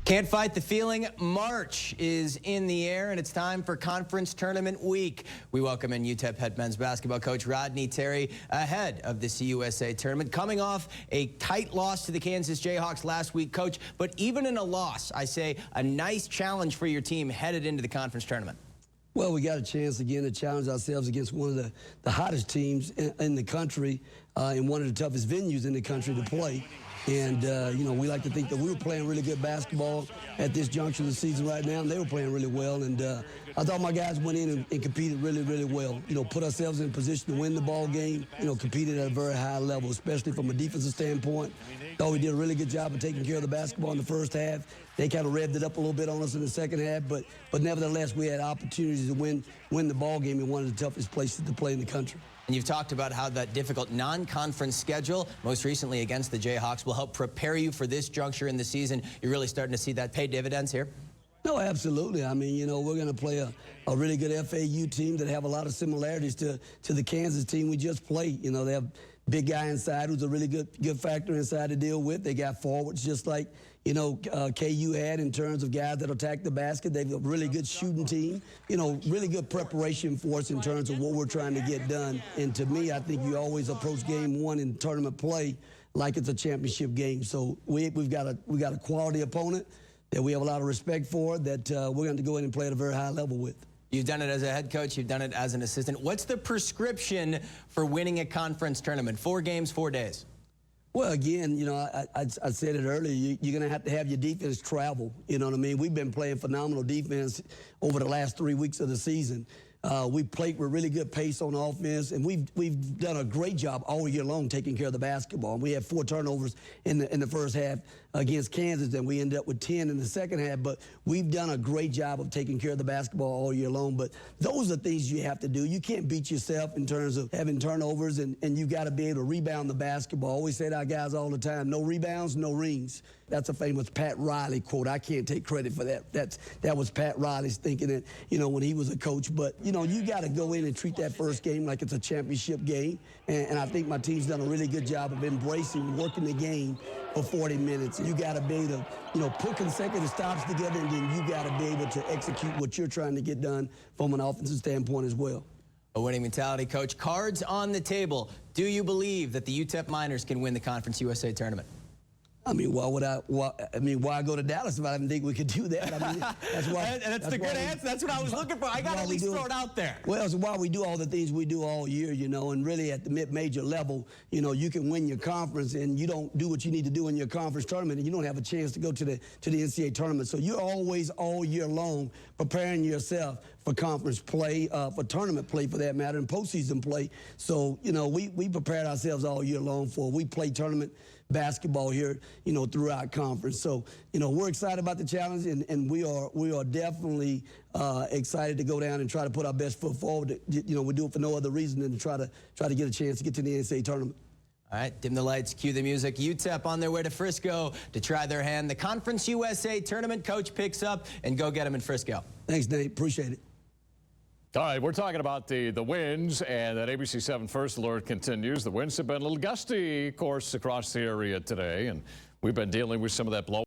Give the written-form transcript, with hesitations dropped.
Can't fight the feeling. March is in the air, and it's time for Conference Tournament Week. We welcome in UTEP head men's basketball coach Rodney ahead of the CUSA tournament, coming off a tight loss to the Kansas Jayhawks last week, coach. But even in a loss, I say a nice challenge for your team headed into the conference tournament. Well, we got a chance again to challenge ourselves against one of the hottest teams in the country and one of the toughest venues in the country to play. And, you know, we like to think that we were playing really good basketball at this juncture of the season right now, and they were playing really well. And I thought my guys went in and competed really, really well. You know, put ourselves in a position to win the ball game, you know, competed at a very high level, especially from a defensive standpoint. Thought we did a really good job of taking care of the basketball in the first half. They kind of revved it up a little bit on us in the second half, but nevertheless, we had opportunities to win the ball game in one of the toughest places to play in the country. And you've talked about how that difficult non-conference schedule, most recently against the Jayhawks, will help prepare you for this juncture in the season. You're really starting to see that pay dividends here? No, absolutely. I mean, you know, we're going to play a really good FAU team that have a lot of similarities to the Kansas team we just played. You know, they have big guy inside who's a really good factor inside to deal with. They got forwards just like, you know, KU had in terms of guys that attack the basket. They've a really good shooting team. You know, really good preparation for us in terms of what we're trying to get done. And to me, I think you always approach game one in tournament play like it's a championship game. So we've got a quality opponent that we have a lot of respect for that we're going to go in and play at a very high level with. You've done it as a head coach. You've done it as an assistant. What's the prescription for winning a conference tournament? 4 games, 4 days. Well, again, you know, I said it earlier, you're going to have your defense travel. You know what I mean? We've been playing phenomenal defense over the last 3 weeks of the season. We played with really good pace on offense, and we've done a great job all year long taking care of the basketball. And we had 4 turnovers in the first half against Kansas, and we ended up with 10 in the second half. But we've done a great job of taking care of the basketball all year long. But those are things you have to do. You can't beat yourself in terms of having turnovers, and you got to be able to rebound the basketball. I always say to our guys all the time, no rebounds, no rings. That's a famous Pat Riley quote. I can't take credit for that. That was Pat Riley's thinking it, you know, when he was a coach. But, you know, you got to go in and treat that first game like it's a championship game. And I think my team's done a really good job of embracing working the game for 40 minutes. You got to be able to, you know, put consecutive stops together, and then you got to be able to execute what you're trying to get done from an offensive standpoint as well. A winning mentality, coach. Cards on the table. Do you believe that the UTEP Miners can win the Conference USA tournament? I mean, why go to Dallas if I didn't think we could do that? I mean, that's why. And that's the good answer. That's what I was looking for. I got to at least throw it out there. Well, it's why we do all the things we do all year, you know, and really at the mid-major level, you know, you can win your conference and you don't do what you need to do in your conference tournament, and you don't have a chance to go to the NCAA tournament. So you're always all year long preparing yourself for conference play, for tournament play for that matter, and postseason play. So, you know, we prepared ourselves all year long we play tournament basketball here, you know, throughout conference. So, you know, we're excited about the challenge, and we are definitely excited to go down and try to put our best foot forward. You know, we do it for no other reason than to try to get a chance to get to the NCAA tournament. All right, dim the lights, cue the music. UTEP on their way to Frisco to try their hand. The Conference USA tournament coach picks up, and go get them in Frisco. Thanks, Nate. Appreciate it. All right, we're talking about the winds, and that ABC 7 First Alert continues. The winds have been a little gusty, of course, across the area today, and we've been dealing with some of that blow.